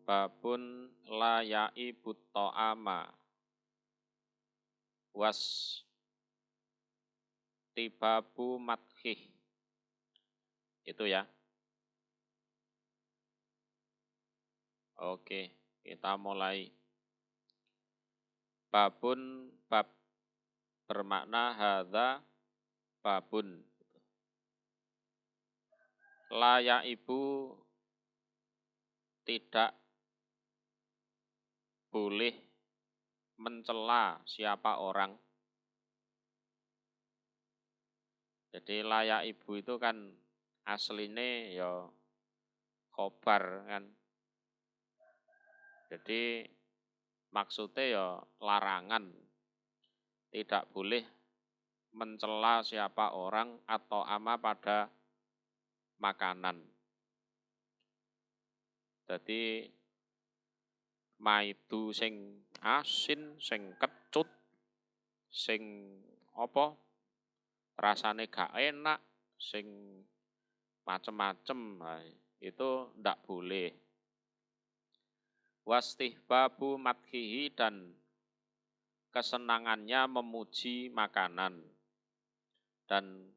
babun layai ama was tibabu mathih. Itu ya. Oke, kita mulai. Babun bab bermakna hadza babun. Layaibu tidak boleh mencela siapa orang. Jadi layaibu itu kan aslinya ya khobar kan. Jadi maksudnya ya larangan. Tidak boleh mencela siapa orang atau ama pada makanan. Jadi maidu sing asin, sing kecut, sing apa? Rasane gak enak, sing macem-macem, nah, itu ndak boleh. Wastihbabu madhihi dan kesenangannya memuji makanan. Dan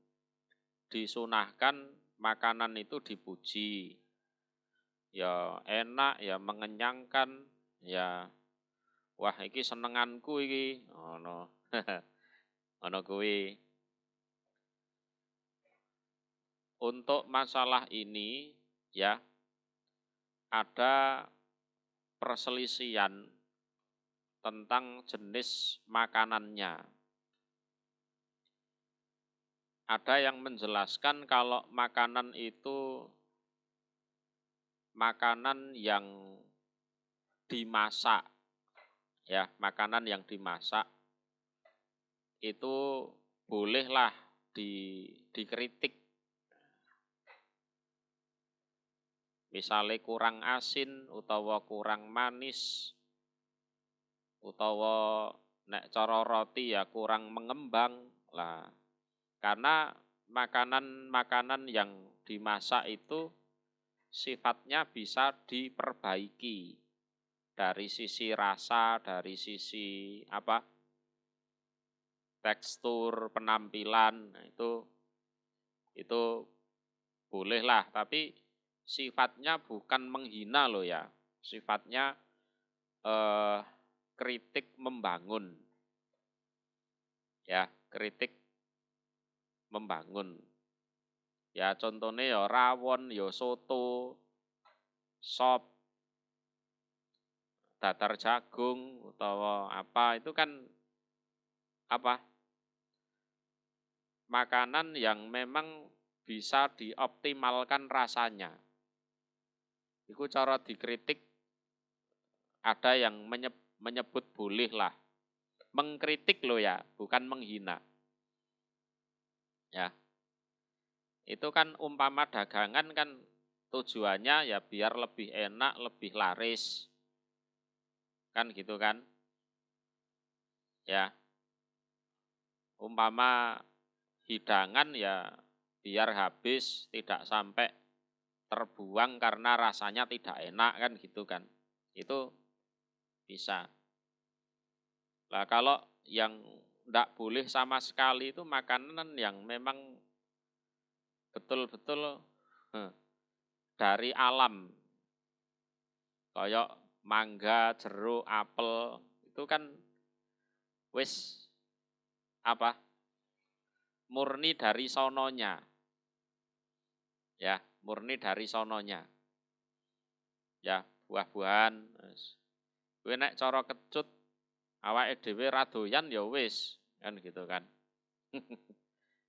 disunahkan makanan itu dipuji. Ya enak, ya mengenyangkan, ya wah iki senenganku iki. Ono. Ono kuwi. Untuk masalah ini ya ada perselisihan tentang jenis makanannya. Ada yang menjelaskan kalau makanan itu makanan yang dimasak, ya, makanan yang dimasak itu bolehlah dikritik. Misalnya kurang asin utawa kurang manis utawa nek cara roti ya kurang mengembang lah. Karena makanan-makanan yang dimasak itu sifatnya bisa diperbaiki dari sisi rasa, dari sisi apa? Tekstur, penampilan, nah itu bolehlah, tapi sifatnya bukan menghina loh ya. Sifatnya kritik membangun. Ya, kritik membangun. Ya contohnya ya rawon, ya soto, sop, datar jagung utawa apa itu kan apa? Makanan yang memang bisa dioptimalkan rasanya. Itu cara dikritik ada yang menyebut boleh lah. Mengkritik loh ya, bukan menghina. Ya. Itu kan umpama dagangan kan tujuannya ya biar lebih enak, lebih laris. Kan gitu kan? Ya. Umpama hidangan ya biar habis, tidak sampai terbuang karena rasanya tidak enak kan gitu kan. Itu bisa. Nah kalau yang tidak boleh sama sekali itu makanan yang memang betul-betul dari alam. Kayak mangga, jeruk, apel itu kan wis apa? Murni dari sononya. Ya, murni dari sononya. Ya, buah-buahan. Kowe nek cara kecut awake dhewe ra doyan ya wis, kan gitu kan.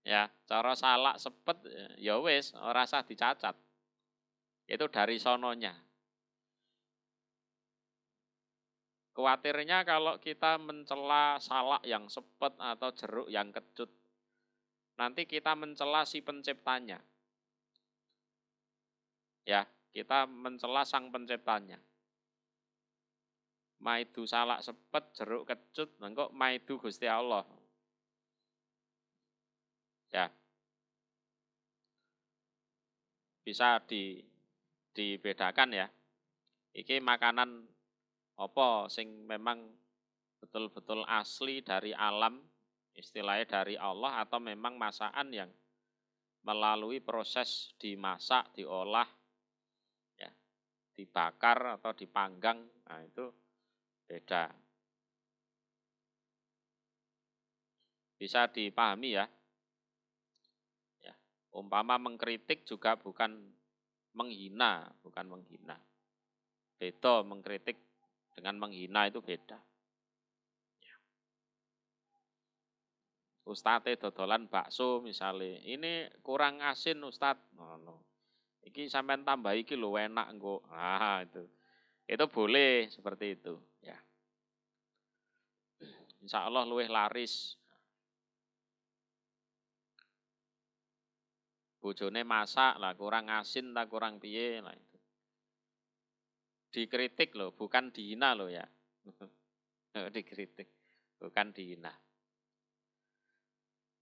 Ya, cara salak sepet ya wis ora usah dicacat. Itu dari sononya. Kuatirnya kalau kita mencela salak yang sepet atau jeruk yang kecut, nanti kita mencela si penciptanya. Ya, kita mencela sang penciptanya. Maidu salak sepet, jeruk kecut, engko maidu Gusti Allah. Ya. Bisa dibedakan ya. iki makanan apa sing memang betul-betul asli dari alam, istilahnya dari Allah, atau memang masakan yang melalui proses dimasak, diolah, ya, dibakar atau dipanggang, nah itu beda. Bisa dipahami ya. Ya, umpama mengkritik juga bukan menghina, bukan menghina. Beda mengkritik dengan menghina itu beda. Ustadz dodolan bakso misalnya, ini kurang asin Ustadz, no. Iki sampean tambah iki lho enak engko. Nah, itu boleh seperti itu, ya. Insya Allah luwih laris. Bojone masak lah kurang asin tak kurang piye lah itu. Dikritik loh, bukan dihina loh ya. Dikritik, bukan dihina.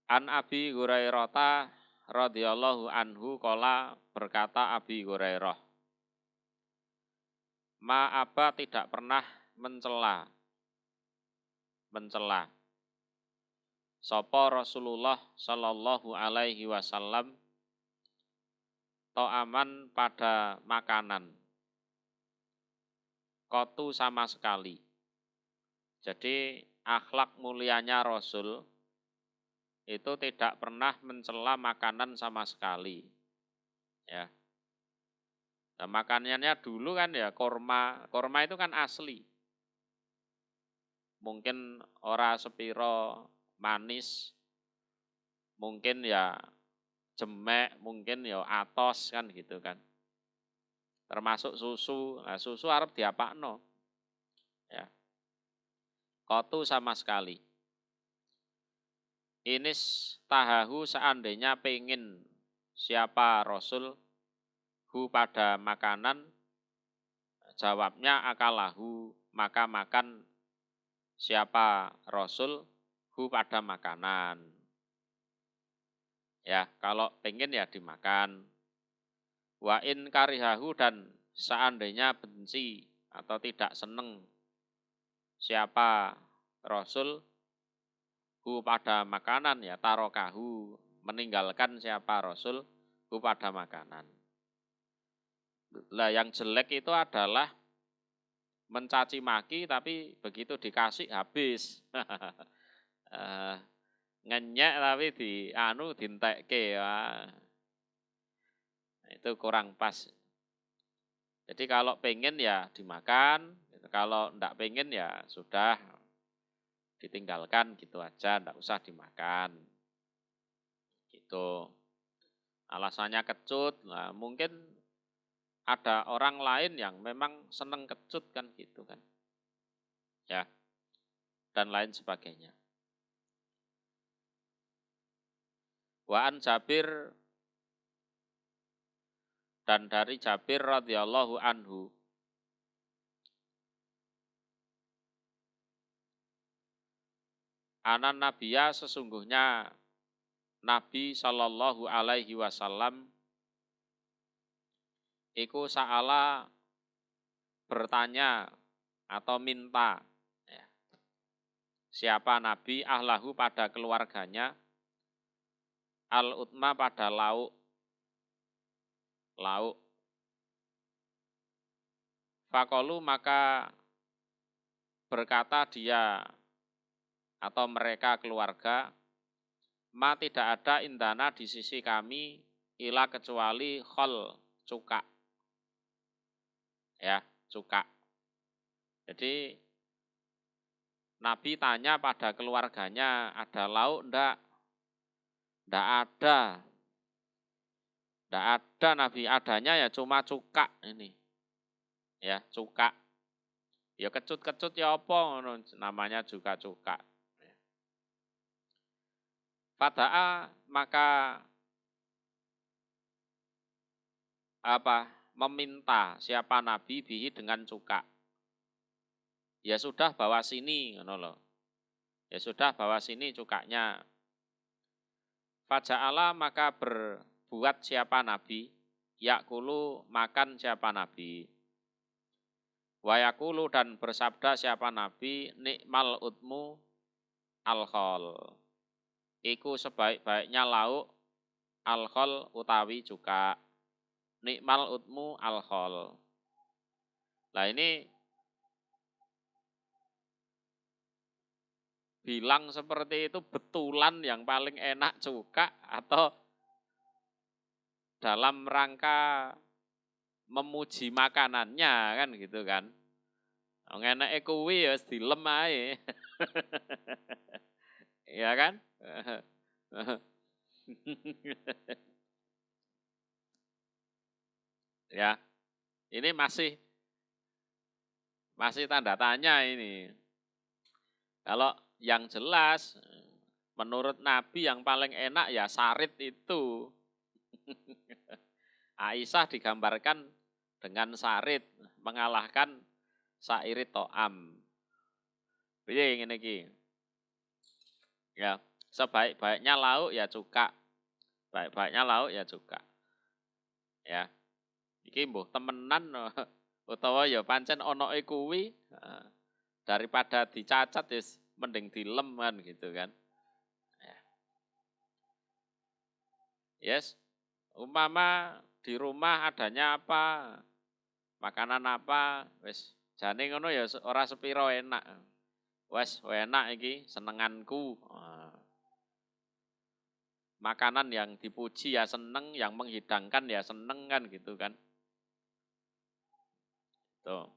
An Abi Hurairah radhiyallahu anhu qala, berkata Abi Hurairah, Aba tidak pernah mencela sapa Rasulullah sallallahu alaihi wasallam to'aman pada makanan kotu sama sekali. Jadi akhlak mulianya Rasul itu tidak pernah mencela makanan sama sekali. Ya. Nah, makanannya dulu kan ya korma itu kan asli. Mungkin ora sepiro manis, mungkin ya jemek, mungkin ya atos kan gitu kan. Termasuk susu, nah susu arep diapakno. Ya. Kotu sama sekali. Inis tahahu seandainya pengen siapa Rasul hu pada makanan, jawabnya akalahu, maka makan siapa Rasul hu pada makanan. Ya, kalau pengen ya dimakan. Wa in karihahu, dan seandainya benci atau tidak seneng siapa Rasul hu pada makanan, ya tarokahu, meninggalkan siapa Rasul hu pada makanan. Lah yang jelek itu adalah mencaci maki tapi begitu dikasih habis. Ngenyek tapi dintekke ya. Itu kurang pas. Jadi kalau pengen ya dimakan, kalau enggak pengen ya sudah ditinggalkan gitu aja, enggak usah dimakan. Gitu. Alasannya kecut, nah mungkin ada orang lain yang memang seneng kecut kan gitu kan. Ya. Dan lain sebagainya. Wa an Jabir, dan dari Jabir radhiyallahu anhu, anan nabiya, sesungguhnya Nabi sallallahu alaihi wasallam iku sa'ala, bertanya atau minta, ya. Siapa Nabi ahlahu pada keluarganya, al-utma pada lauk. Fakolu, maka berkata dia atau mereka keluarga, ma tidak ada indana di sisi kami ila kecuali khol, cuka. Ya, cuka. Jadi Nabi tanya pada keluarganya, ada lauk enggak? Enggak ada. Enggak ada Nabi, adanya ya cuma cuka ini. Ya, cuka. Ya kecut-kecut ya apa, namanya juga cuka. Fada'a, maka meminta siapa Nabi bihi dengan cuka. Ya sudah bawa sini, ngono loh. Ya sudah bawa sini cukanya. Faja'ala, maka berbuat siapa Nabi, yakulu, makan siapa Nabi. Wa yaqulu dan bersabda siapa Nabi, nikmal utmu alkhol. Iku sebaik-baiknya lauk alkhol utawi cuka. Nikmal utmu alkhol. Nah ini bilang seperti itu betulan yang paling enak cuka atau dalam rangka memuji makanannya kan gitu kan. Enake kuwi ya dilem ae. Ya kan? Ya, ini masih tanda tanya ini. Kalau yang jelas menurut Nabi yang paling enak ya sarit itu. Aisyah digambarkan dengan sarit mengalahkan sairit to'am. Piye ngene iki? Ya, sebaik-baiknya lauk ya cuka. Baik-baiknya lauk ya cuka. Ya. Iki mbuh temenan utawa ya pancen onoke kuwi daripada dicacat wis mending dilem kan gitu kan. Ya. Yes. Umpama di rumah adanya apa? Makanan apa? Wis jane ngono ya ora sepiro enak. Wes enak iki senenganku. Makanan yang dipuji ya seneng, yang menghidangkan ya seneng kan gitu kan. Tuh.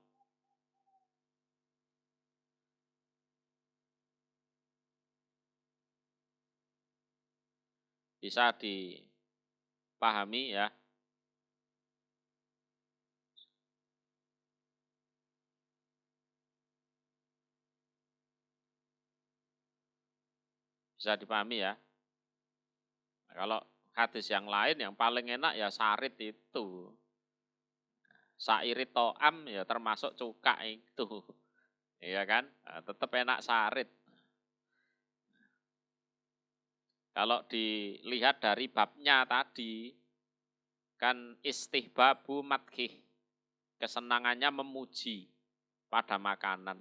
Bisa dipahami ya. Bisa dipahami ya. Nah, kalau hadis yang lain yang paling enak ya sarit itu. Sairit to'am ya termasuk cuka itu. Iya kan? Nah, tetap enak sarit. Kalau dilihat dari babnya tadi, kan istihbabu madhih. Kesenangannya memuji pada makanan.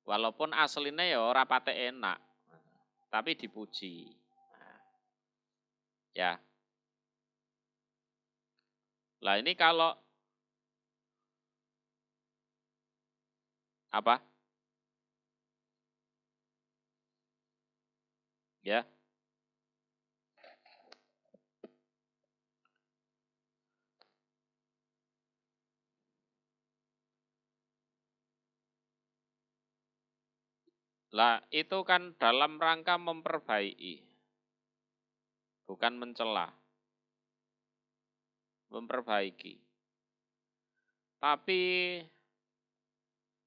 Walaupun aslinya ya ora pate enak, tapi dipuji. Ya. Lah ini kalau apa? Ya. Lah itu kan dalam rangka memperbaiki, bukan mencela. Memperbaiki. Tapi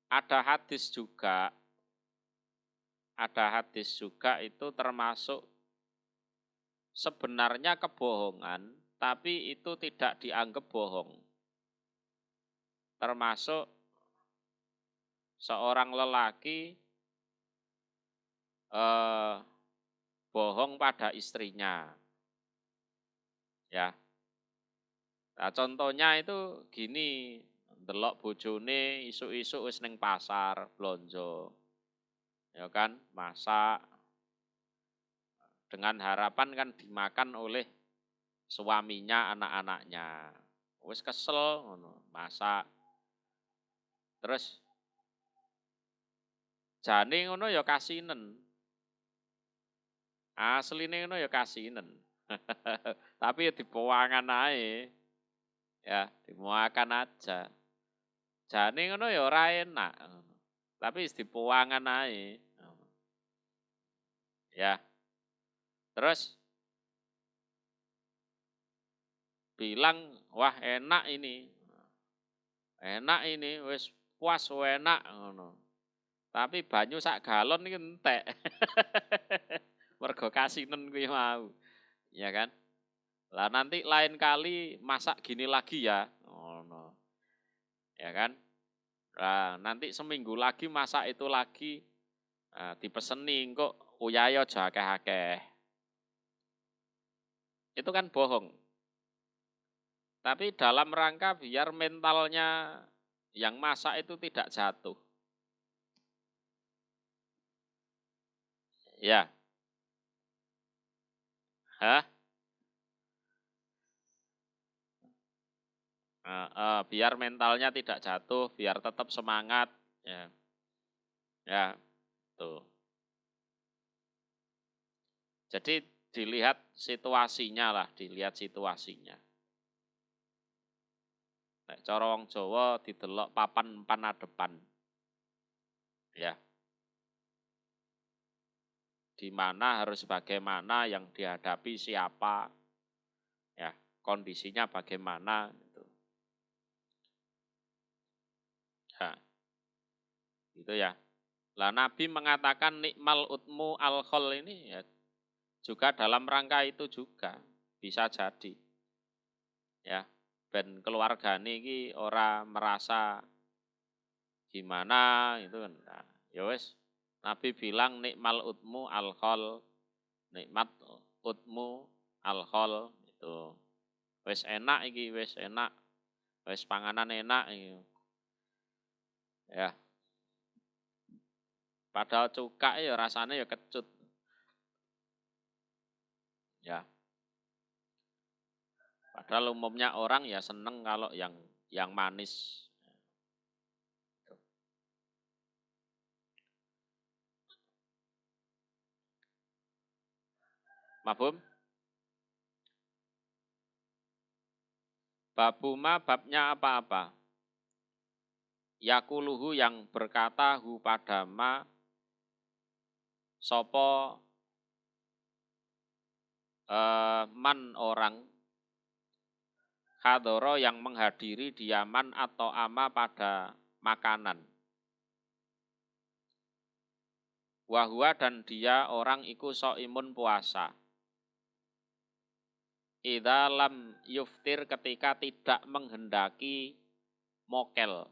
ada hadis juga itu termasuk sebenarnya kebohongan, tapi itu tidak dianggap bohong. Termasuk seorang lelaki bohong pada istrinya. Ya. Nah, contohnya itu gini, ndelok bojone isuk-isuk wis ning pasar blonjo. Ya kan, masak dengan harapan kan dimakan oleh suaminya, anak-anaknya. Wis kesel ngono, masak. Terus jane ngono ya kasinen. Asline ngono ya kasinen. Tapi ya dipowangan ae. Ya, dimuakan aja. Jane ngono ya ora enak. Tapi wis dipowangan ae. Ya. Terus bilang, wah enak ini. Enak ini, wis puas enak ngono. Tapi banyu sak galon iki entek. Mergo kasinen kuwi mau. Ya kan? Lah nanti lain kali masak gini lagi ya. Ngono. Ya kan? Nah, nanti seminggu lagi masak itu lagi. Nah, dipeseni kok uyahe aja akeh-akeh. Itu kan bohong. Tapi dalam rangka biar mentalnya yang masak itu tidak jatuh. Ya. Hah? Biar mentalnya tidak jatuh, biar tetap semangat. Ya, ya, tuh. Jadi dilihat situasinya lah, dilihat situasinya. Nek cara wong Jawa didelok papan panadepan. Ya. Di mana harus bagaimana, yang dihadapi siapa, ya, kondisinya bagaimana gitu. Ya. Gitu ya. Lah Nabi mengatakan nikmal utmu alkhol ini ya juga dalam rangka itu juga bisa jadi. Ya, ben keluargane iki ora merasa gimana gitu kan. Nah, ya wis Nabi bilang nikmal utmu alkhol, nikmat utmu alkhol itu. Wis enak iki, wis enak. Wis panganan enak iki. Ya. Padahal cuka ya rasanya ya kecut. Ya. Padahal umumnya orang ya seneng kalau yang manis. Mafhum? Babuma babnya apa-apa? Yakuluhu yang berkata hu padama sopo man orang hadoro yang menghadiri diaman atau ama pada makanan. Wahua dan dia orang iku so'imun puasa. Idza lam yuftir ketika tidak menghendaki mokel.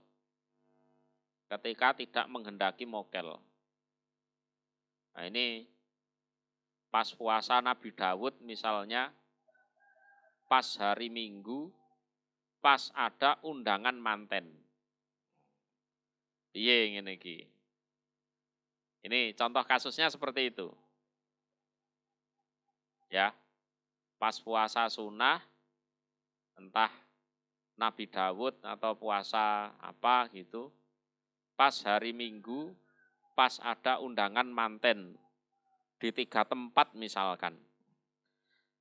Ketika tidak menghendaki mokel. Nah ini pas puasa Nabi Dawud misalnya, pas hari Minggu, pas ada undangan manten. Piye ngene iki. Ini contoh kasusnya seperti itu. Ya. Pas puasa sunnah, entah Nabi Dawud atau puasa apa gitu, pas hari Minggu, pas ada undangan manten di 3 tempat misalkan.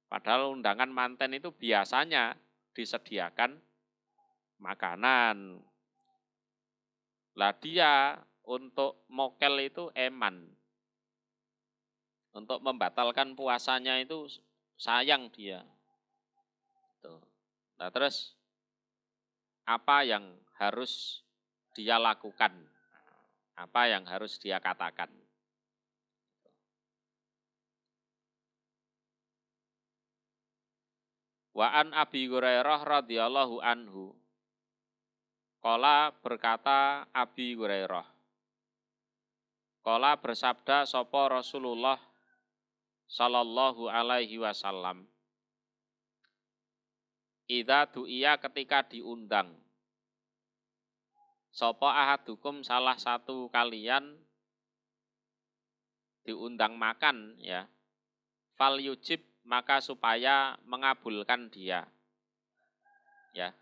Padahal undangan manten itu biasanya disediakan makanan. Lah dia untuk mokel itu eman. Untuk membatalkan puasanya itu sayang dia. Tuh. Nah terus apa yang harus dia lakukan? Apa yang harus dia katakan? Wa an Abi Hurairah radhiyallahu anhu. Qala berkata Abi Hurairah. Qala bersabda sapa Rasulullah sallallahu alaihi wasallam. Idza du'iya ketika diundang. Sapa ahadukum salah satu kalian diundang makan ya. Fal yujib maka supaya mengabulkan dia. Ya.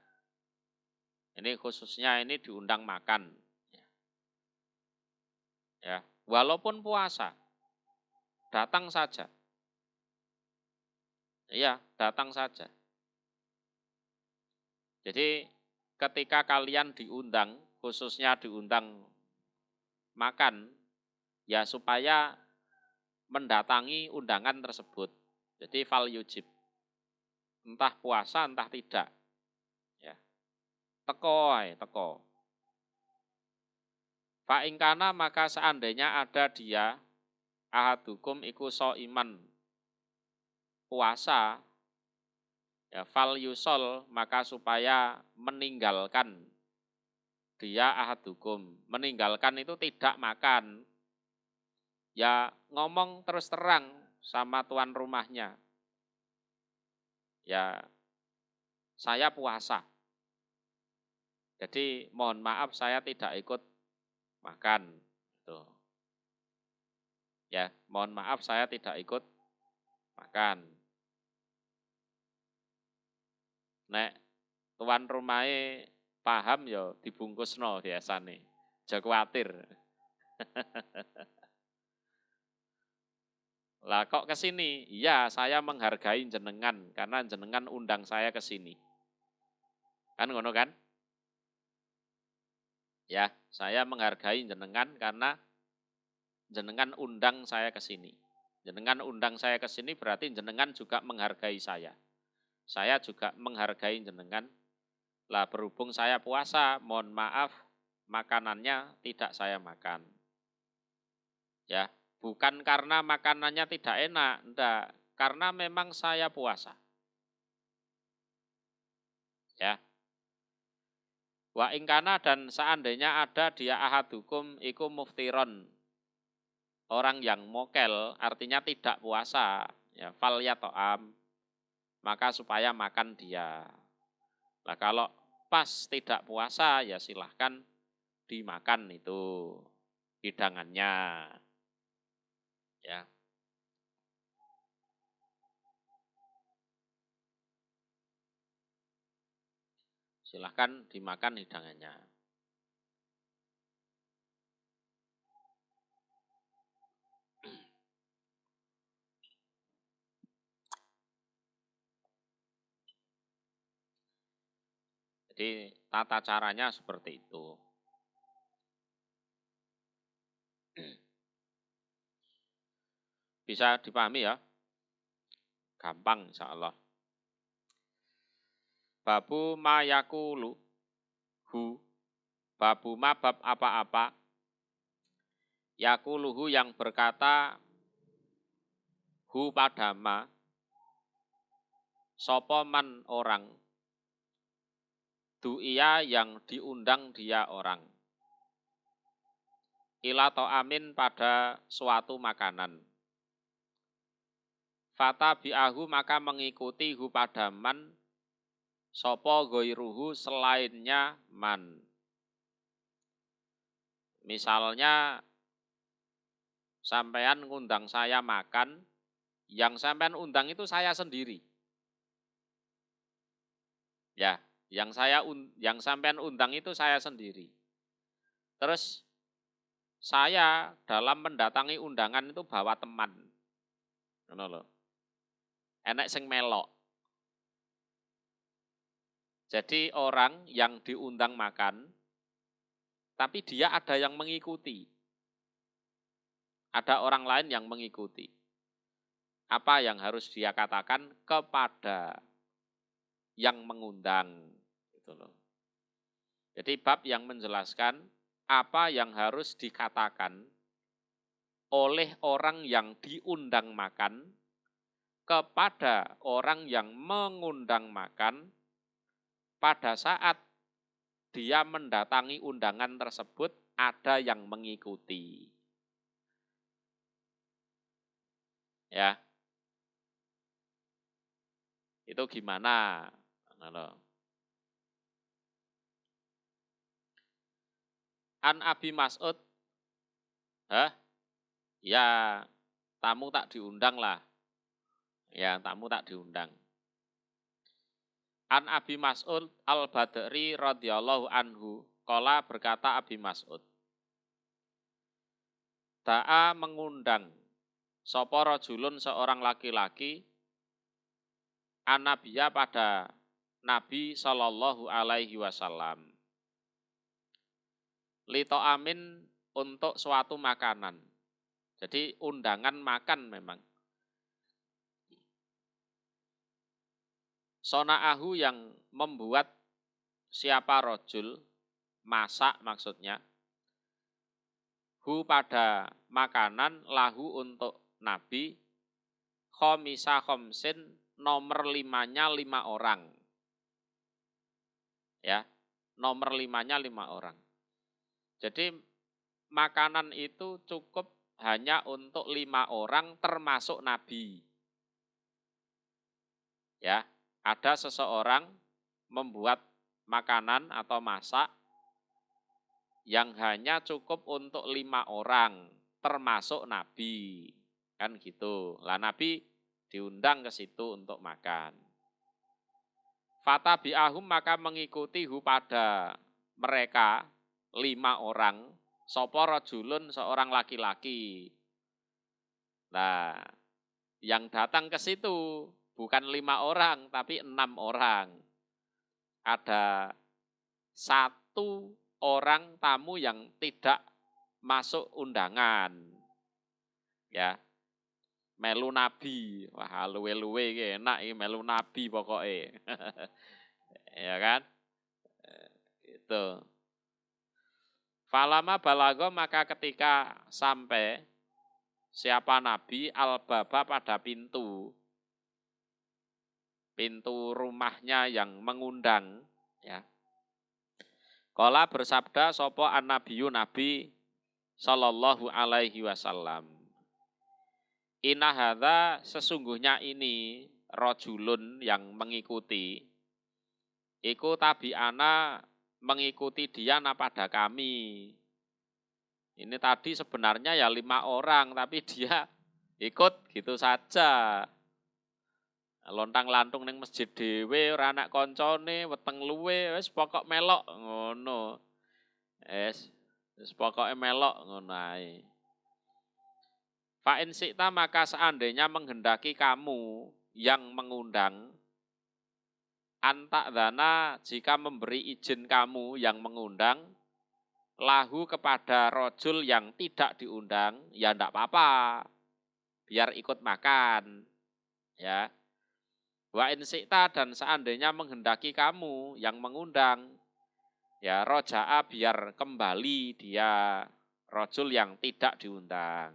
Ini khususnya ini diundang makan. Ya, walaupun puasa, datang saja. Iya, datang saja. Jadi ketika kalian diundang, khususnya diundang makan, ya supaya mendatangi undangan tersebut. Jadi fal yujib. Entah puasa, entah tidak. Ya. Teko, teko. Fa'ingkana maka seandainya ada dia, ahadukum iku iman puasa, ya fal yusol maka supaya meninggalkan dia ahadukum. Meninggalkan itu tidak makan. Ya ngomong terus terang sama tuan rumahnya. Ya saya puasa. Jadi mohon maaf saya tidak ikut makan. Tuh. Ya, mohon maaf saya tidak ikut makan. Nek tuan rumahnya paham ya dibungkusno biasane. Aja kuwatir. Lah kok ke sini? Iya, saya menghargai jenengan karena jenengan undang saya ke sini. Kan ngono kan? Ya, saya menghargai jenengan karena jenengan undang saya ke sini. Jenengan undang saya ke sini berarti jenengan juga menghargai saya. Saya juga menghargai jenengan. Lah berhubung saya puasa, mohon maaf makanannya tidak saya makan. Ya, bukan karena makanannya tidak enak, enggak, karena memang saya puasa. Ya. Wa ingkana dan seandainya ada dia ahadukum iku muftiron. Orang yang mokel artinya tidak puasa, ya fal yato'am, maka supaya makan dia. Nah kalau pas tidak puasa ya silahkan dimakan itu hidangannya. Ya. Silahkan dimakan hidangannya. Jadi tata caranya seperti itu. Bisa dipahami ya? Gampang insya Allah. Babu mayakulu hu. Babu ma bab apa-apa. Yakuluhu yang berkata hu padama. Sopoman orang. Du'ia yang diundang dia orang. Ila to'amin pada suatu makanan. Fata bi'ahu maka mengikuti hu padaman. Sopo goiruhu selainnya man. Misalnya sampean ngundang saya makan, yang sampean undang itu saya sendiri. Ya, yang sampean undang itu saya sendiri. Terus saya dalam mendatangi undangan itu bawa teman. Ngono lho. Enek sing melok. Jadi orang yang diundang makan, tapi dia ada yang mengikuti. Ada orang lain yang mengikuti. Apa yang harus dia katakan kepada yang mengundang? Gitu loh. Jadi bab yang menjelaskan apa yang harus dikatakan oleh orang yang diundang makan kepada orang yang mengundang makan pada saat dia mendatangi undangan tersebut ada yang mengikuti. Ya. Itu gimana? An Abi Mas'ud. Ya, tamu tak diundang lah. Ya, tamu tak diundang. An Abi Mas'ud Al-Badri radhiyallahu anhu, qala berkata Abi Mas'ud. Da'a mengundang sapa rajulun seorang laki-laki an-nabiyya pada Nabi sallallahu alaihi wasallam. Lito amin untuk suatu makanan. Jadi undangan makan memang. Sona'ahu yang membuat siapa rojul, masak maksudnya. Hu pada makanan lahu untuk Nabi. Khomisa khomsin nomor 5-nya 5 orang. Ya, nomor 5-nya 5 orang. Jadi makanan itu cukup hanya untuk 5 orang termasuk Nabi. Ya, ada seseorang membuat makanan atau masak yang hanya cukup untuk 5 orang, termasuk Nabi. Kan gitu. Lah Nabi diundang ke situ untuk makan. Fatabi'ahum maka mengikuti pada mereka 5 orang, sapa rajulun seorang laki-laki. Nah, yang datang ke situ bukan 5 orang tapi 6 orang. Ada 1 orang tamu yang tidak masuk undangan. Ya. Melu Nabi. Wah, luwe-luwe iki enak iki melu Nabi pokoknya. Ya kan? Itu. Falama balago maka ketika sampai siapa Nabi al-baba pada pintu rumahnya yang mengundang, ya. Qala bersabda sapa an-nabiyyu Nabi sallallahu alaihi wasallam. Inna hadza sesungguhnya ini rajulun yang mengikuti iku tabi'ana mengikuti dia pada kami. Ini tadi sebenarnya ya 5 orang tapi dia ikut gitu saja. Lontang-lantung ning masjid dhewe ora anak koncone weteng luwe wis pokok melok ngono. Wis pokoke melok ngono ae. Fa'in sikta maka seandainya menghendaki kamu yang mengundang, antak dana jika memberi izin kamu yang mengundang, lahu kepada rojul yang tidak diundang, ya ndak apa-apa, biar ikut makan. Ya. Wa'in sikta dan seandainya menghendaki kamu yang mengundang, ya roja'a biar kembali dia rojul yang tidak diundang.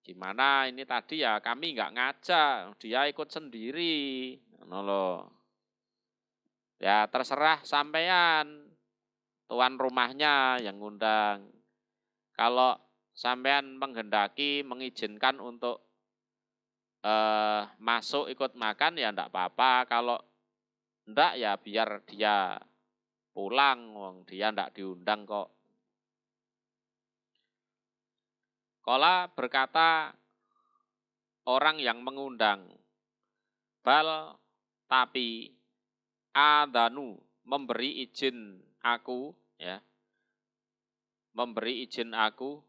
Gimana ini tadi ya kami nggak ngajak, dia ikut sendiri. Nolo. Ya terserah sampean, tuan rumahnya yang ngundang. Kalau sampean menghendaki, mengizinkan untuk masuk ikut makan ya ndak apa-apa. Kalau ndak ya biar dia pulang, dia ndak diundang kok. Qala berkata orang yang mengundang, bal tapi adanu memberi izin aku, ya, memberi izin aku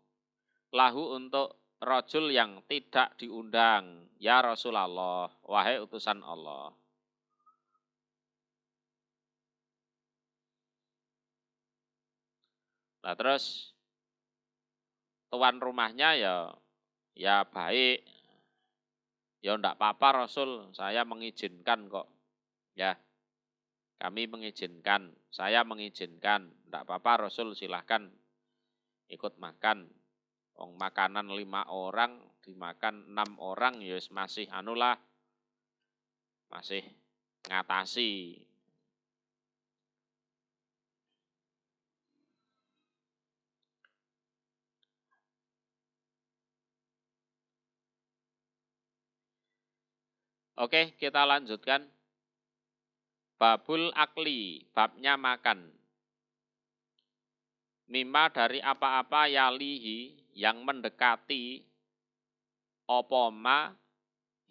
lahu untuk rajul yang tidak diundang, ya Rasulullah, wahai utusan Allah. Nah terus tuan rumahnya ya baik, ya ndak apa-apa Rasul, saya mengizinkan kok, ya. Kami mengizinkan, saya mengizinkan, ndak apa-apa Rasul silahkan ikut makan. Wong makanan 5 orang dimakan 6 orang ya masih anulah, masih ngatasi. Oke, kita lanjutkan. Babul akli, babnya makan. Mimma dari apa-apa yalihi yang mendekati opoma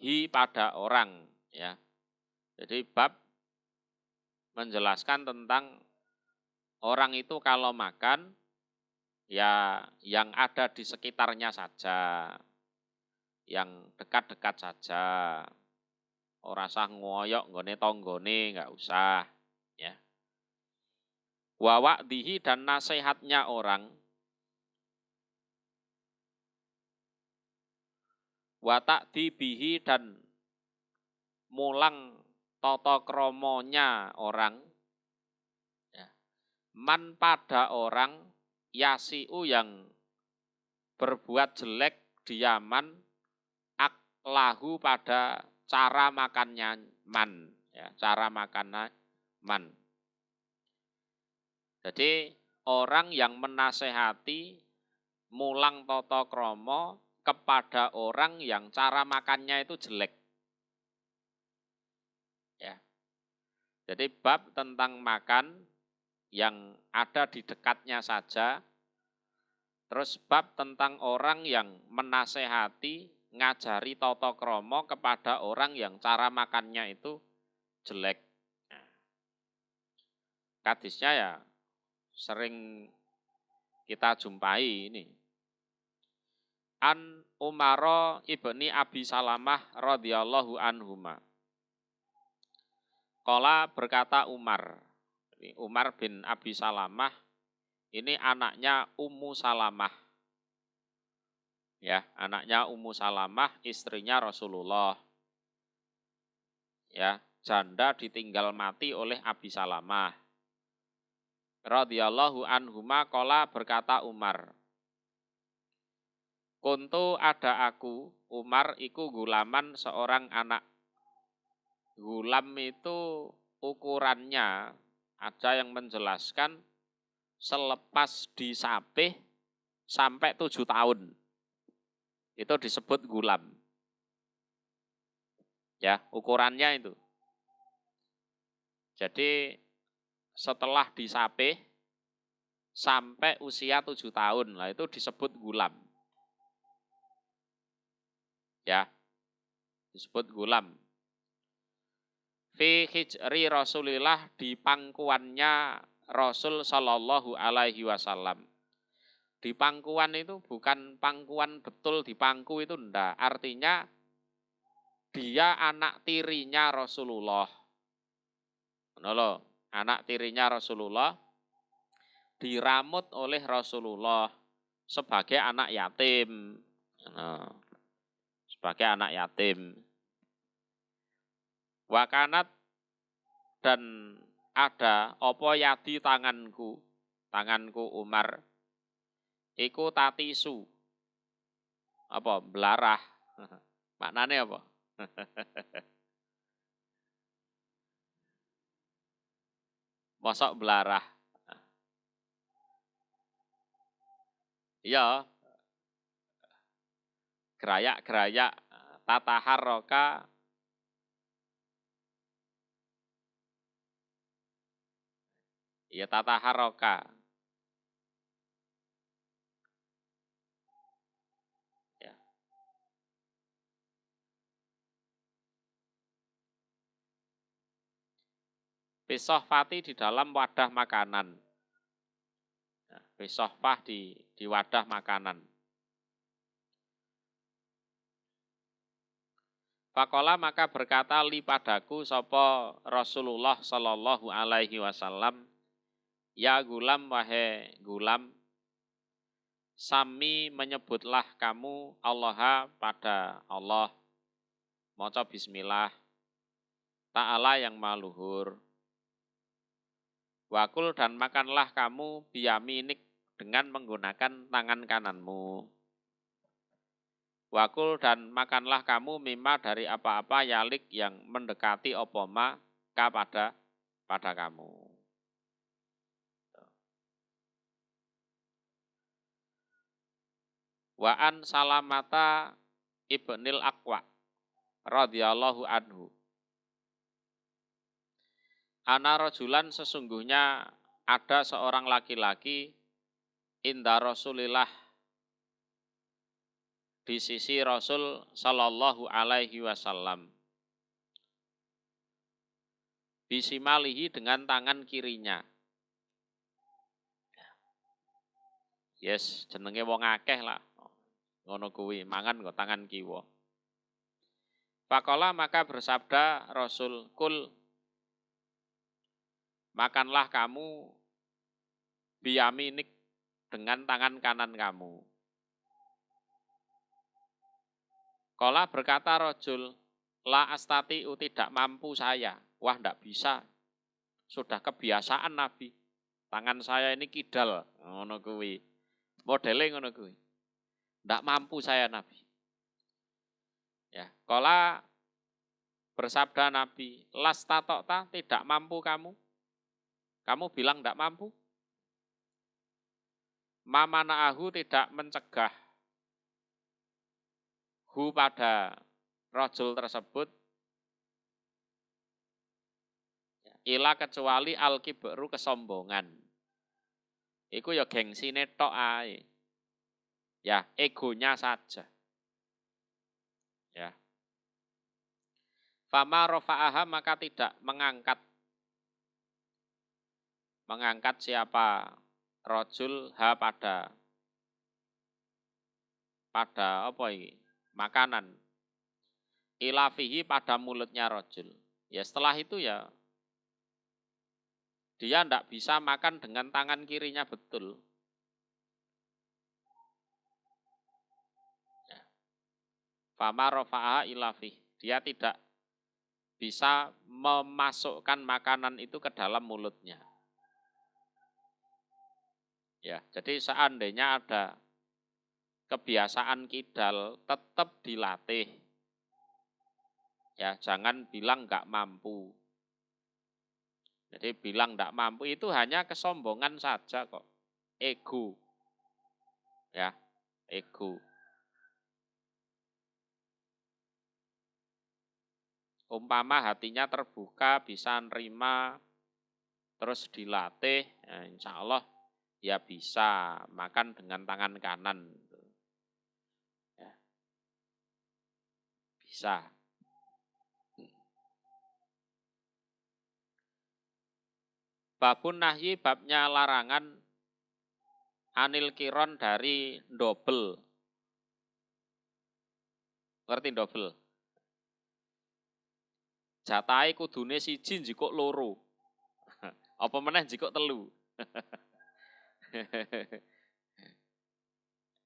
hi pada orang, ya. Jadi bab menjelaskan tentang orang itu kalau makan ya yang ada di sekitarnya saja, yang dekat-dekat saja. Ora usah ngoyok nggone tanggane, enggak usah, ya. Wa wa'dihi dan nasihatnya orang. Wa ta'dibihi dan mulang tata kromonya orang. Ya. Man pada orang yasiu yang berbuat jelek diaman aklahu pada cara makannya man, ya, cara makannya man. Jadi orang yang menasehati mulang tata kromo kepada orang yang cara makannya itu jelek. Ya. Jadi bab tentang makan yang ada di dekatnya saja. Terus bab tentang orang yang menasehati, ngajari tata krama kepada orang yang cara makannya itu jelek. Nah, hadisnya ya sering kita jumpai ini. An Umar ibni Abi Salamah radhiyallahu anhuma. Qala berkata Umar. Umar bin Abi Salamah ini anaknya Ummu Salamah. Ya, anaknya Ummu Salamah, istrinya Rasulullah. Ya, janda ditinggal mati oleh Abi Salamah. Radhiyallahu anhuma qala berkata Umar. Kuntu ada aku, Umar iku gulaman seorang anak. Gulam itu ukurannya ada yang menjelaskan selepas disapih sampai 7 tahun. Itu disebut gulam. Ya, ukurannya itu. Jadi setelah disapih sampai usia 7 tahun, lah itu disebut gulam. Ya, disebut gulam. Fi hijri Rasulillah, di pangkuannya Rasul Shallallahu Alaihi Wasallam. Di pangkuan itu bukan pangkuan betul di pangku itu ndak. Artinya dia anak tirinya Rasulullah. Anak tirinya Rasulullah diramut oleh Rasulullah sebagai anak yatim. Sebagai anak yatim. Wakanat, dan ada opo yadi tanganku Umar iku tatisu, apa belarah. Maknane apa? Mosok belarah. Iya. Gerayak-gerayak tataharroka. Ya tataharroka. Ya. Bisohfati di dalam wadah makanan. Ya, bisohfah di wadah makanan. Faqala, maka berkata li padaku sapa Rasulullah sallallahu alaihi wasallam, ya gulam, wahai gulam, sami menyebutlah kamu Allah pada Allah, maca bismillah, ta'ala yang maluhur. Wakul, dan makanlah kamu biyaminik, dengan menggunakan tangan kananmu. Wakul, dan makanlah kamu mimma, dari apa-apa yalik yang mendekati opoma pada kamu. Wa an Salamata ibnil Aqwa radhiyallahu anhu. Ana rajulan, sesungguhnya ada seorang laki-laki inda Rasulillah, di sisi Rasul sallallahu alaihi wasallam. Bisimalihi, dengan tangan kirinya. Yes, jenenge wong akeh lah. Ngono kuwi, mangan kok tangan kiwa. Faqala, maka bersabda Rasul, kul, makanlah kamu biyaminik, dengan tangan kanan kamu. Qala, berkata rajul, la astati, tidak mampu saya. Wah, ndak bisa. Sudah kebiasaan Nabi. Tangan saya ini kidal, ngono kuwi. Modele ngono kuwi. Ndak mampu saya Nabi. Ya, qala, bersabda Nabi, lastatokta, tidak mampu kamu. Kamu bilang ndak mampu. Mamana'ahu, tidak mencegah hu, pada rajul tersebut, ila kecuali al-kibru kesombongan. Iku ya gengsine tok ae. Ya, egonya saja. Ya. Fama rafa'aha maka tidak mengangkat siapa rojul ha pada apa ini? Makanan. Ilafihi pada mulutnya rojul. Ya setelah itu ya dia tidak bisa makan dengan tangan kirinya betul. Ya. Fama rafa'aha ilafih. Dia tidak bisa memasukkan makanan itu ke dalam mulutnya. Ya, jadi seandainya ada kebiasaan kidal tetap dilatih. Ya, jangan bilang nggak mampu. Jadi bilang nggak mampu itu hanya kesombongan saja kok. Ego. Ya, ego. Umpama hatinya terbuka, bisa nerima, terus dilatih, ya insya Allah ya bisa makan dengan tangan kanan. Ya, bisa. Babun nahyi babnya larangan anil kiron dari dobel. Ngerti dobel? Jatahe kudune siji njikuk loro. Apa meneh njikuk telu.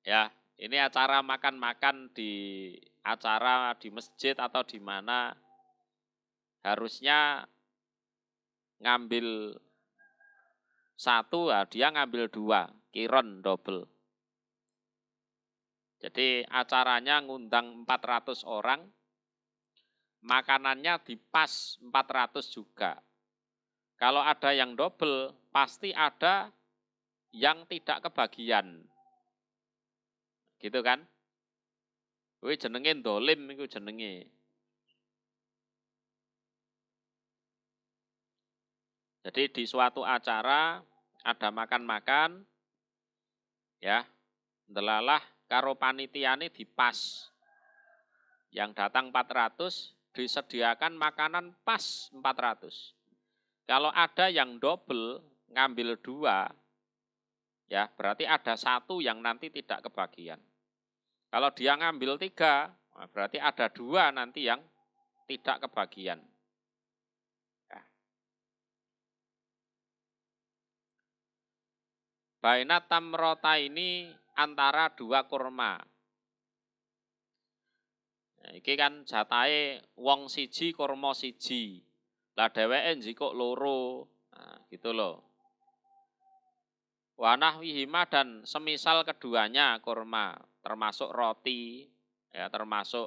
Ya, ini acara makan-makan di acara di masjid atau di mana harusnya ngambil satu, ya dia ngambil dua, kiron double. Jadi acaranya ngundang 400 orang, makanannya dipas 400 juga. Kalau ada yang double, pasti ada yang tidak kebagian. Gitu kan? Kuwi jenenge dolim iku jenenge. Jadi di suatu acara ada makan-makan, ya, ndelalah karo panitiane dipas. Yang datang 400 disediakan makanan pas 400. Kalau ada yang double ngambil dua, ya berarti ada satu yang nanti tidak kebagian. Kalau dia ngambil tiga, berarti ada dua nanti yang tidak kebagian. Baina tamrota ini antara dua kurma. Nah, iki kan jatahe wong siji kurma siji. Lah dheweke njikuk loro. Nah, gitu loh. Wanah wihima dan semisal keduanya kurma, termasuk roti, ya termasuk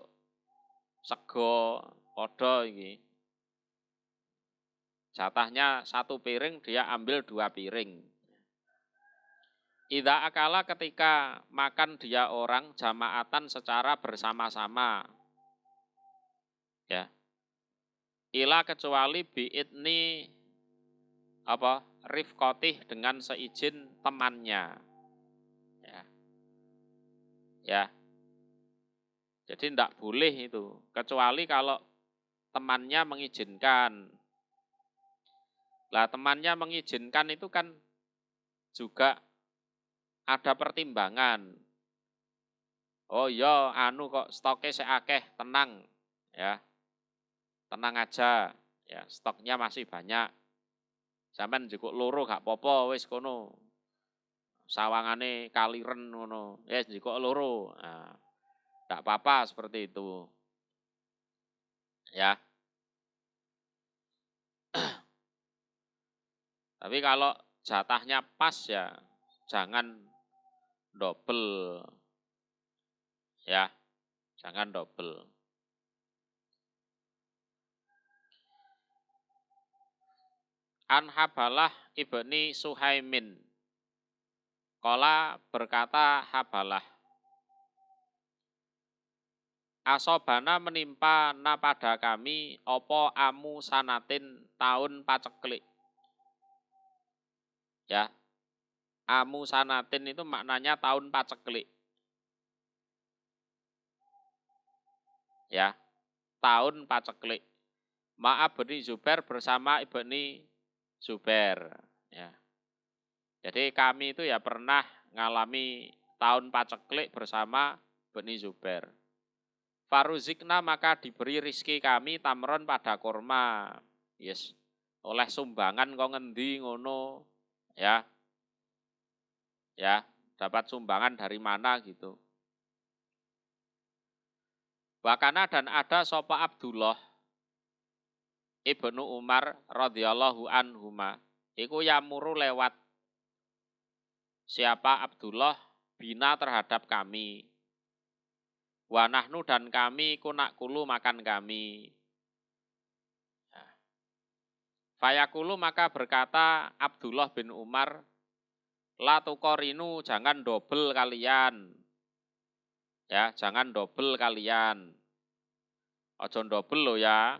sego, podo iki. Jatahnya satu piring, dia ambil dua piring. Idza akala ketika makan dia orang jamaatan secara bersama-sama. Ya. Ila kecuali bi'idni apa? Rifqotih dengan seizin temannya. Ya. Ya. Jadi tidak boleh itu, kecuali kalau temannya mengizinkan. Lah temannya mengizinkan itu kan juga ada pertimbangan. Oh iya, anu kok stoknya seakeh, tenang, ya, tenang aja, ya stoknya masih banyak. Sampeyan njukuk loro gak popo, wis kono. Sawangane kaliren ngono, ya njukuk loro. Nah, gak apa-apa seperti itu. Ya. Tapi kalau jatahnya pas ya jangan double. Ya, jangan double. An Habalah ibni Suhaimin. Kola berkata Habalah. asobana menimpa na pada kami opo amu sanatin tahun paceklik. Ya, amu sanatin itu maknanya tahun paceklik. Ya, tahun paceklik. Ma'a Bani Zubair bersama Ibni Zubair. Ya. Jadi kami itu ya pernah ngalami tahun paceklik bersama Bani Zubair. Faruzikna maka diberi rizki kami tamron pada kurma. Yes. Oleh sumbangan kok ngendi ngono. Ya. Ya, dapat sumbangan dari mana gitu. Wakana dan ada sopa Abdullah Ibnu Umar radhiyallahu anhuma. Iku yamuru lewat siapa Abdullah bina terhadap kami. Wa nahnu dan kami kunakulu makan kami. Fayakulu maka berkata Abdullah bin Umar, la tuqorinu jangan dobel kalian. Ya, jangan dobel kalian. Ojo dobel lo ya.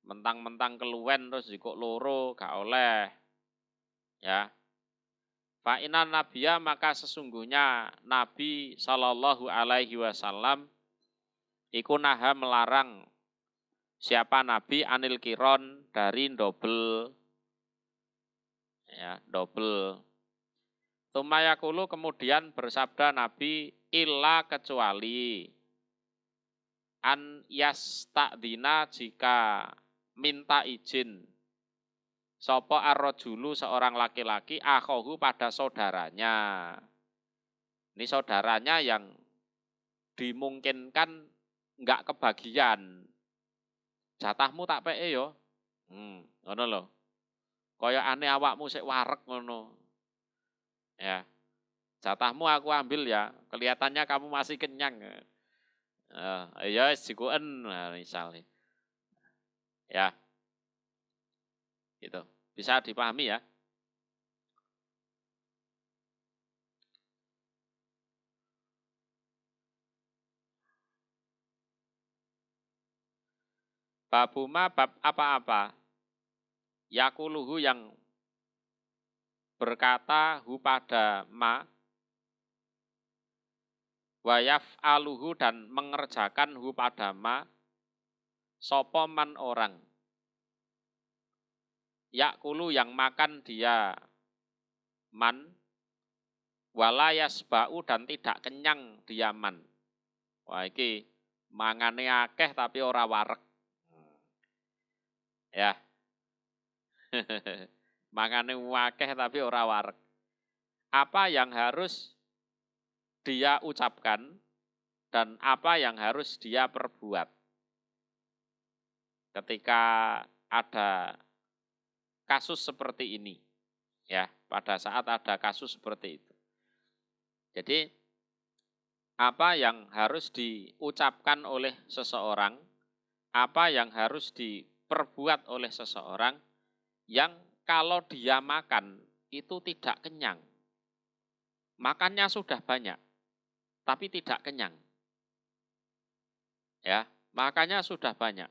Mentang-mentang keluwen terus jikok loro gak oleh. Ya. Fa'inan nabiya maka sesungguhnya Nabi Shallallahu Alaihi Wasallam iku naha melarang siapa Nabi anil kiron dari dobel. Ya, dobel. Tumayakulu kemudian bersabda Nabi illa kecuali an yasta'dina jika minta izin sopo arrojulu seorang laki-laki akhohu pada saudaranya. Ini saudaranya yang dimungkinkan enggak kebagian. Jatahmu tak peke yo. Ngono lho. Kaya aneh awakmu sik wareg ngono. Ya. Jatahmu aku ambil ya. Kelihatannya kamu masih kenyang. Ya jikuen misalnya. Ya. Gitu. Bisa dipahami ya. Babuma bab apa-apa. Yakuluhu yang berkata hu pada ma. Wayaf aluhu dan mengerjakan hu pada ma. Sopo man orang. Yakulu yang makan dia man. Walayas ba'u dan tidak kenyang dia man. Wah iki mangane akeh tapi ora wareg. Ya. Mangane akeh tapi ora wareg. Apa yang harus dia ucapkan dan apa yang harus dia perbuat ketika ada kasus seperti ini. Ya, pada saat ada kasus seperti itu. Jadi apa yang harus diucapkan oleh seseorang, apa yang harus diperbuat oleh seseorang yang kalau dia makan itu tidak kenyang. Makannya sudah banyak, tapi tidak kenyang. Ya, makannya sudah banyak.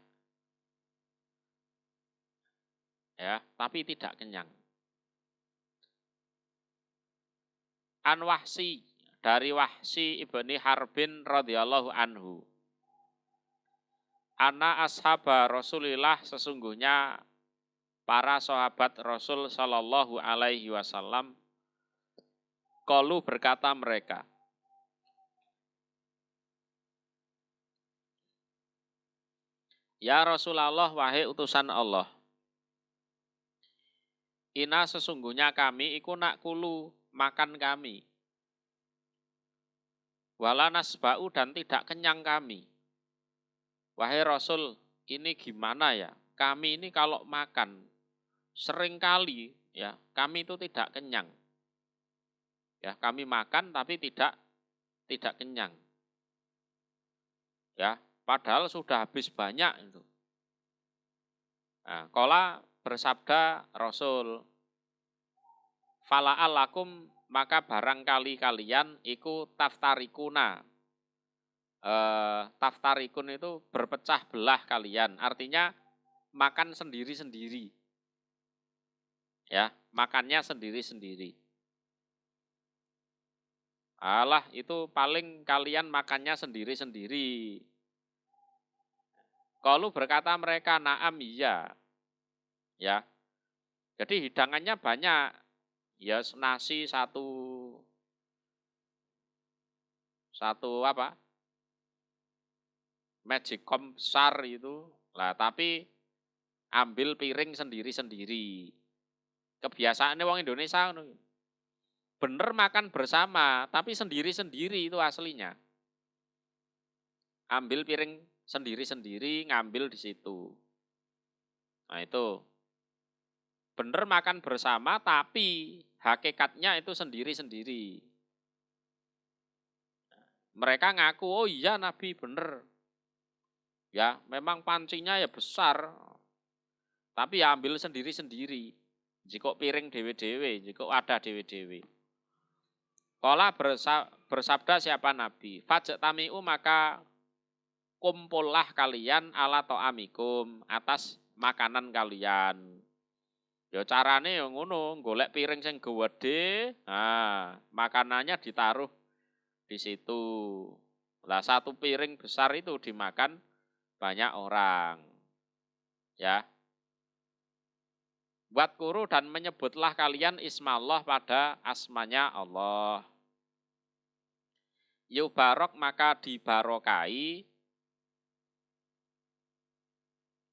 Ya, tapi tidak kenyang. An Wahsi dari Wahsi ibni Harbin radhiyallahu anhu. Ana ashaba Rasulillah sesungguhnya para sahabat Rasul sallallahu alaihi wasallam qalu berkata mereka, ya Rasulullah wahai utusan Allah, ina sesungguhnya kami iku nakulu makan kami, wala nasba'u dan tidak kenyang kami. Wahai Rasul, ini gimana ya? Kami ini kalau makan seringkali ya, kami itu tidak kenyang. Ya, kami makan tapi tidak kenyang. Ya, padahal sudah habis banyak itu. Nah, qala bersabda Rasul, fala'al lakum maka barangkali kalian iku taftarikuna taftarikun itu berpecah belah kalian. Artinya makan sendiri-sendiri. Ya, makannya sendiri-sendiri. Alah, itu paling kalian makannya sendiri-sendiri. Qalu berkata mereka, na'am iya. Ya. Jadi hidangannya banyak. Ya, nasi satu apa? Magicom besar itu. Lah, tapi ambil piring sendiri-sendiri. Kebiasaannya wong Indonesia bener makan bersama, tapi sendiri-sendiri itu aslinya. Ambil piring sendiri-sendiri, ngambil di situ. Nah itu bener makan bersama, tapi hakikatnya itu sendiri-sendiri. Mereka ngaku, oh iya Nabi bener. Ya memang pancinya ya besar, tapi ya ambil sendiri-sendiri. Jika piring dewe-dewe, jika ada dewe-dewe. Kala bersabda siapa Nabi? Fajak tami'u maka kumpullah kalian ala to'amikum atas makanan kalian. Ya carane ya ngono, golek piring sing gede, nah makanannya ditaruh di situ. Lah satu piring besar itu dimakan banyak orang. Ya. Buat kuru dan menyebutlah kalian ismallah pada asmanya Allah. Yubarok maka dibarokai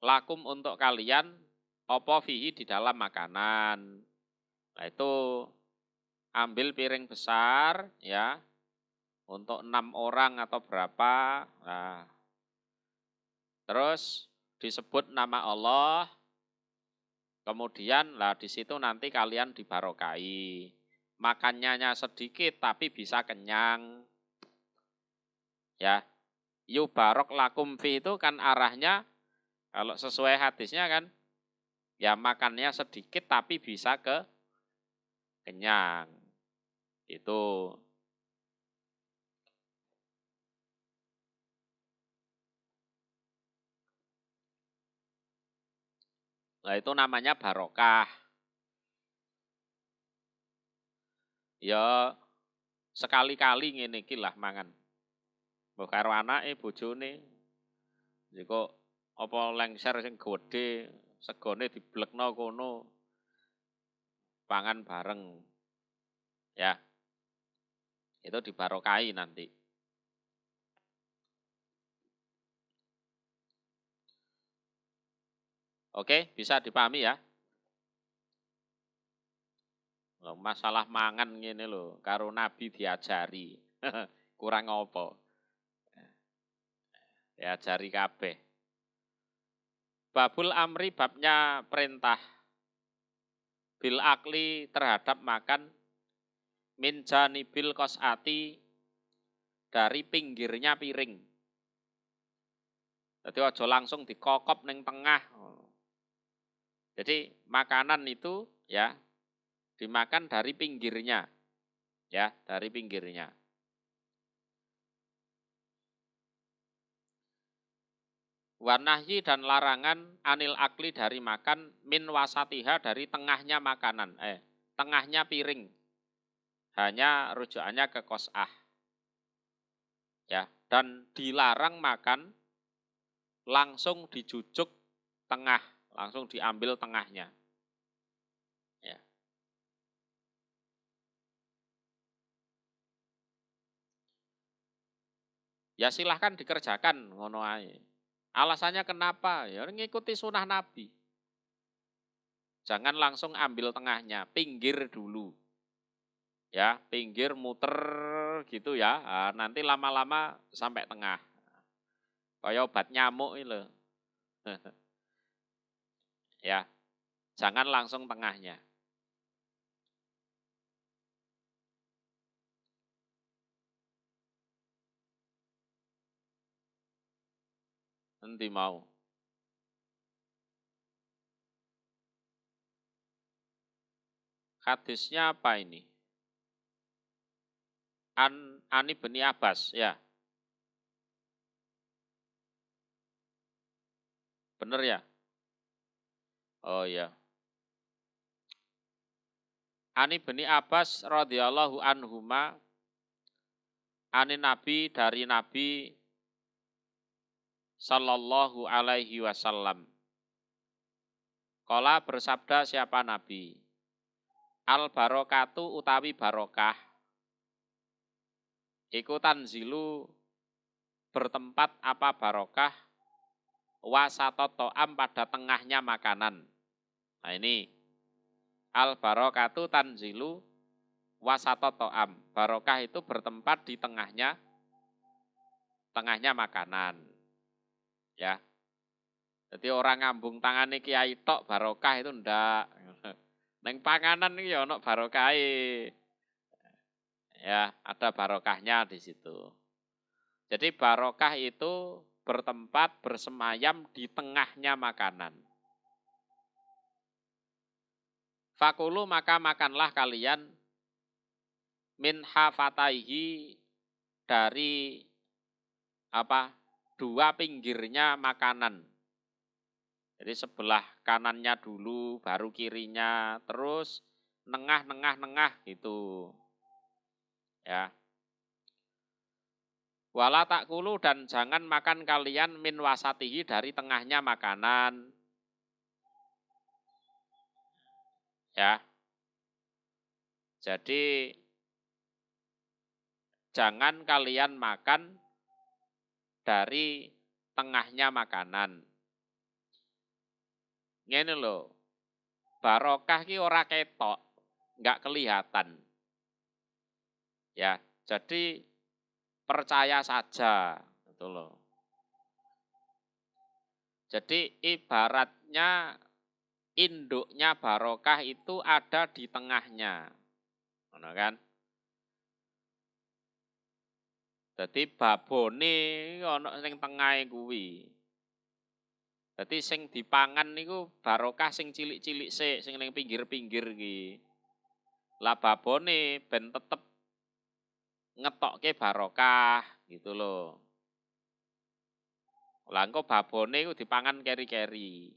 lakum untuk kalian opo fihi di dalam makanan. Nah itu ambil piring besar ya untuk 6 orang atau berapa. Nah, terus disebut nama Allah. Kemudian lah di situ nanti kalian dibarokai. Makannya sedikit tapi bisa kenyang. Ya. Yubarok lakum fi itu kan arahnya kalau sesuai hadisnya kan ya makannya sedikit tapi bisa kenyang. Itu. Nah itu namanya barokah. Ya sekali-kali ngene iki lah mangan. Mbok karo anake bojone. Jika apa lengser sing gede, segone diblekno kono. Pangan bareng. Ya. Itu dibarokai nanti. Oke, bisa dipahami ya. Masalah mangan ngene lho, karo Nabi diajari. Kurang apa? Diajari kabeh. Babul amri babnya perintah bil akli terhadap makan min janibil qasati dari pinggirnya piring. Jadi aja langsung dikokop ning tengah. Jadi makanan itu ya dimakan dari pinggirnya. Ya, dari pinggirnya. Wanahyi dan larangan anil akli dari makan min wasatiha dari tengahnya makanan. Tengahnya piring. Hanya rujukannya ke qas'ah. Ya, dan dilarang makan langsung dijujuk tengah, langsung diambil tengahnya. Ya. Ya silahkan dikerjakan ngono ae. Alasannya kenapa? Ya ngikuti sunnah Nabi. Jangan langsung ambil tengahnya, pinggir dulu. Ya, pinggir muter gitu ya. Nanti lama-lama sampai tengah. Kayak obat nyamuk itu. Ya. Jangan langsung tengahnya. Nanti mau. Hadisnya apa ini? Ani bin Abbas ya. Bener ya? Oh ya. Ani bin Abbas radhiyallahu anhuma ani Nabi dari Nabi sallallahu alaihi wasallam. Kala bersabda siapa Nabi? Al barokatu utawi barokah. Iku tanzilu bertempat apa barokah wasatoto'am pada tengahnya makanan. Nah ini al barokatu tanzilu wasatoto'am. Barokah itu bertempat di tengahnya makanan. Ya. Jadi orang ngambung tangane kiai tok barokah itu ndak. Neng panganan iki ya ono barokahe. Ya, ada barokahnya di situ. Jadi barokah itu bertempat bersemayam di tengahnya makanan. Fakulu maka makanlah kalian min hafataihi dari dua pinggirnya makanan. Jadi sebelah kanannya dulu, baru kirinya, terus nengah gitu. Ya. Wala takulu dan jangan makan kalian min wasatihi dari tengahnya makanan. Ya. Jadi jangan kalian makan dari tengahnya makanan. Ngene lho. Barokah ki ora ketok, enggak kelihatan. Ya, jadi percaya saja, gitu loh. Jadi ibaratnya induknya barokah itu ada di tengahnya. Ngono kan? Jadi babone ana ning tengahe kuwi. Dadi sing dipangan niku barokah sing cilik-cilik sik, sing ning pinggir-pinggir iki. Lah babone ben tetep ngetokke barokah gitu loh. Lah engko babone iku dipangan keri-keri.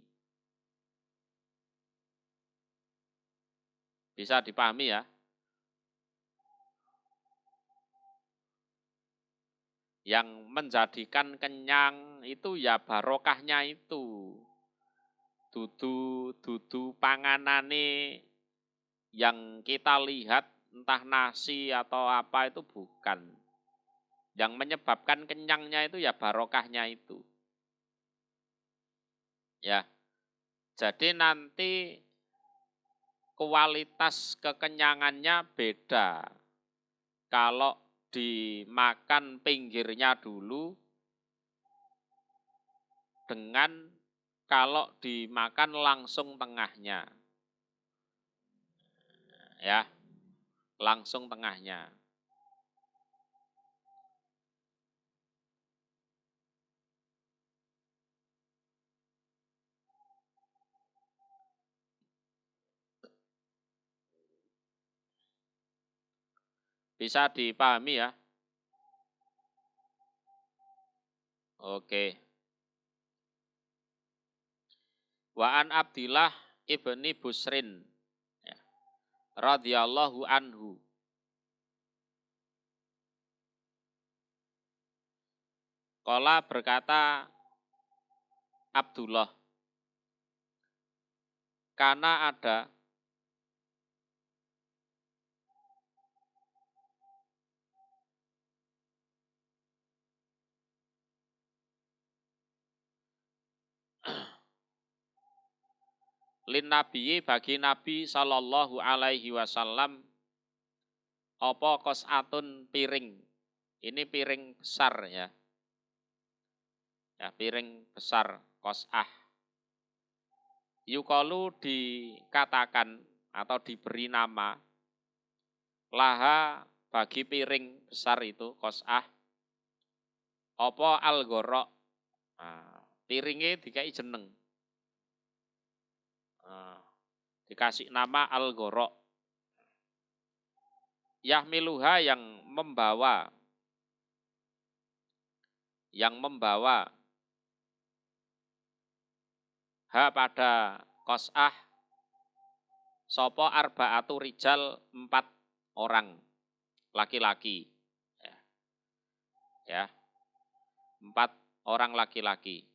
Bisa dipahami ya? Yang menjadikan kenyang itu ya barokahnya itu. Dudu panganane yang kita lihat entah nasi atau apa itu bukan. Yang menyebabkan kenyangnya itu ya barokahnya itu. Ya. Jadi nanti kualitas kekenyangannya beda. Kalau dimakan pinggirnya dulu dengan kalau dimakan langsung tengahnya. Ya. Langsung tengahnya. Bisa dipahami ya? Oke. Wa an Abdillah ibni Busrin ya, radhiyallahu anhu. Qala berkata Abdullah, karena ada lin nabiyyi bagi Nabi sallallahu alaihi wasallam apa qas'atun piring. Ini piring besar ya. Ya, piring besar qas'ah. Yukalu dikatakan atau diberi nama laha bagi piring besar itu qas'ah apa al-gharaq. Nah, piringnya dikai jeneng. Nah, dikasih nama al-gharaq. Yahmiluha yang membawa pada Qas'ah sapa arba'atu rijal 4 orang laki-laki. Ya. 4 orang laki-laki.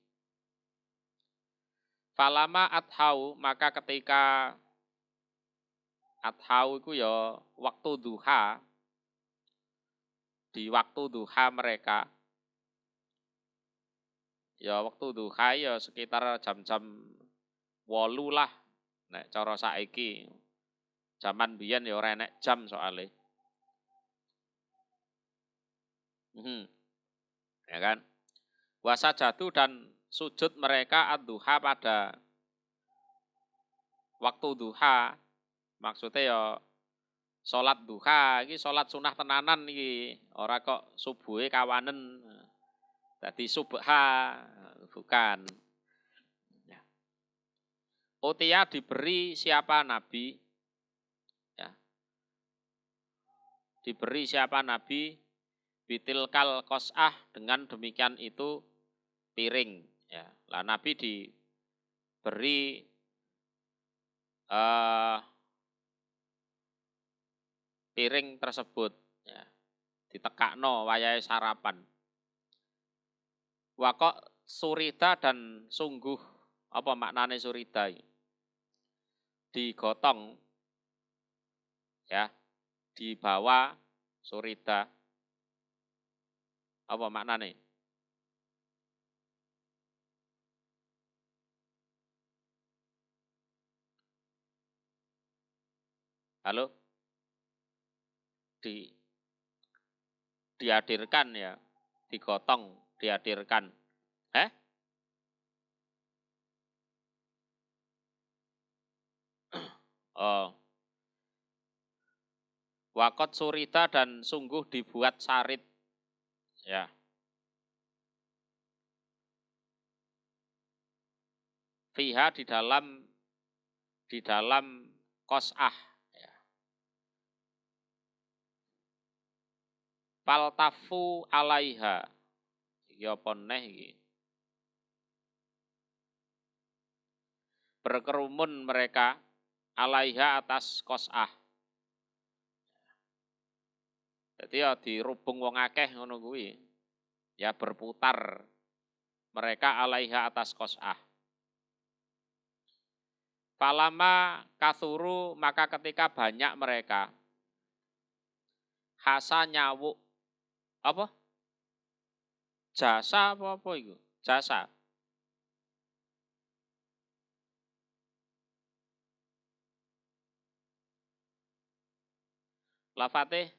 Falama adhau, maka ketika adhau itu ya waktu duha, di waktu duha mereka, ya waktu duha ya sekitar jam-jam 8 lah, nek cara saiki. Zaman biyen ya ora enek jam soalnya. Ya kan? Wasa jatuh dan sujud mereka ad-duha pada waktu duha, maksudnya ya salat duha iki salat sunah tenanan iki, ora kok subuhe kawanen dadi subha, bukan. Ya. Utia diberi siapa nabi? Ya. Diberi siapa nabi? Bitilkal Qas'ah, dengan demikian itu piring. Ya. Lah nabi diberi piring tersebut, ya, ditekakno wayahe sarapan. Wakok surida dan sungguh, apa maknane surida? Digotong, ya, dibawa surida. Apa maknane? Halo? Dihadirkan ya, digotong, dihadirkan. Oh. Wakot surita dan sungguh dibuat sarit. Ya. Fiha di dalam Qas'ah. Ya. Faltafu alaiha. Iki apa neh iki? Berkerumun mereka alaiha atas Qas'ah. Jadi ya dirubung wong akeh ngono kuwi. Ya berputar mereka alaiha atas Qas'ah. Falama kathuru, maka ketika banyak mereka, hasa nyawuk, apa? Jasa apa itu? Jasa. Lafate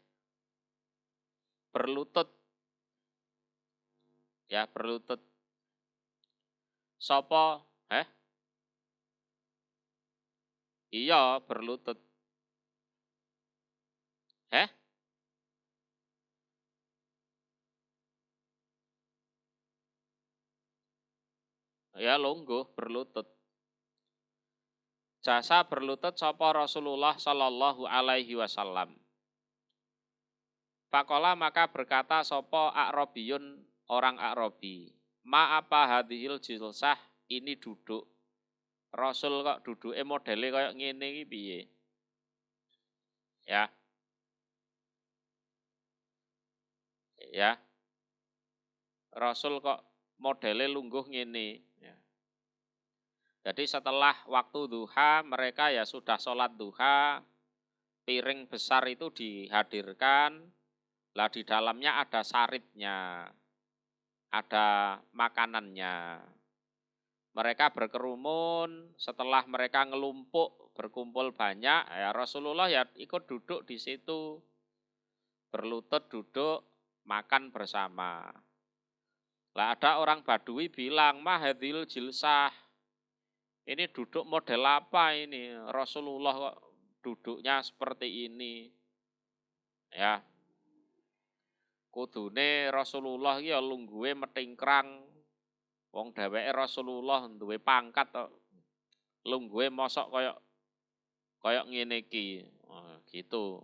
berlutut. Ya, berlutut. Sopo? Iya, berlutut. Ya, lungguh berlutut. Jasa berlutut sopo Rasulullah Shallallahu Alaihi Wasallam. Fakola, maka berkata sopo A'robiyun, orang A'robi. Ma apa hadhil jilsah, ini duduk. Rasul kok duduke modele kayak ngene iki piye? Ya. Ya. Rasul kok modele lungguh ngene. Ya. Jadi setelah waktu duha mereka ya sudah sholat duha, piring besar itu dihadirkan, lah di dalamnya ada saritnya, ada makanannya. Mereka berkerumun, setelah mereka ngelumpuk, berkumpul banyak, ya Rasulullah ya ikut duduk di situ, berlutut duduk, makan bersama. Lah ada orang Badui bilang, mahadil jilsah, ini duduk model apa ini? Rasulullah kok duduknya seperti ini. Ya. Kudune Rasulullah ya lungguhe metingkrang. Wong dheweke Rasulullah duwe pangkat kok. Lungguhe mosok koyok ngene iki. Gitu.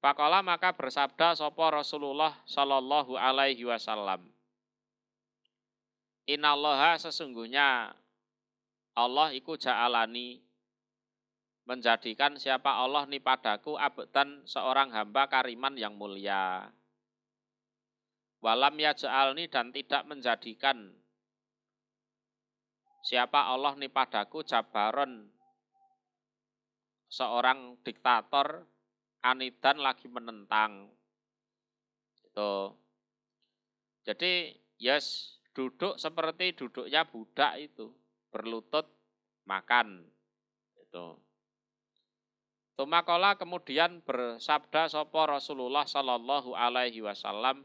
Faqala, maka bersabda sapa Rasulullah Shallallahu Alaihi Wasallam. Innallaha, sesungguhnya Allah iku ja'alani, menjadikan siapa Allah ni padaku abdan seorang hamba kariman yang mulia. Walam yaj'alni, dan tidak menjadikan siapa Allah ni padaku jabaron seorang diktator anidan lagi menentang. Itu. Jadi yes, duduk seperti duduknya budak itu, berlutut makan. Itu. Tumakola, kemudian bersabda sopo Rasulullah Sallallahu Alaihi Wasallam,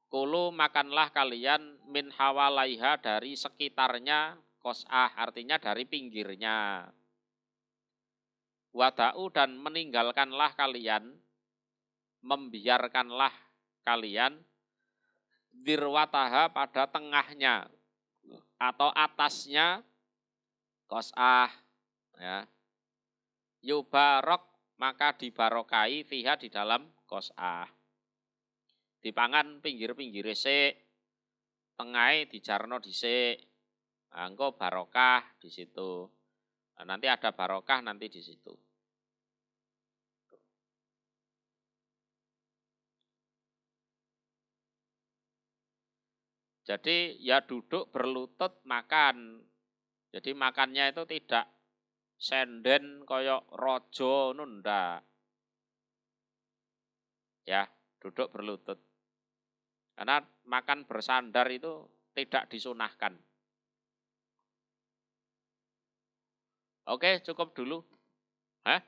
kulu makanlah kalian min hawalaiha, dari sekitarnya kos'ah, artinya dari pinggirnya. Wada'u, dan meninggalkanlah kalian, membiarkanlah kalian, dirwataha, pada tengahnya atau atasnya kos'ah, ya. Yubarok, maka dibarokai, fiha, di dalam kos'ah. Dipangan pinggir-pinggir sik, tengahnya dijarno dhisik. Engko barokah di situ. Nah, nanti ada barokah nanti di situ. Jadi ya duduk berlutut makan. Jadi makannya itu tidak senden koyok rojo nunda. Ya, duduk berlutut. Karena makan bersandar itu tidak disunahkan. Oke, cukup dulu. Hah?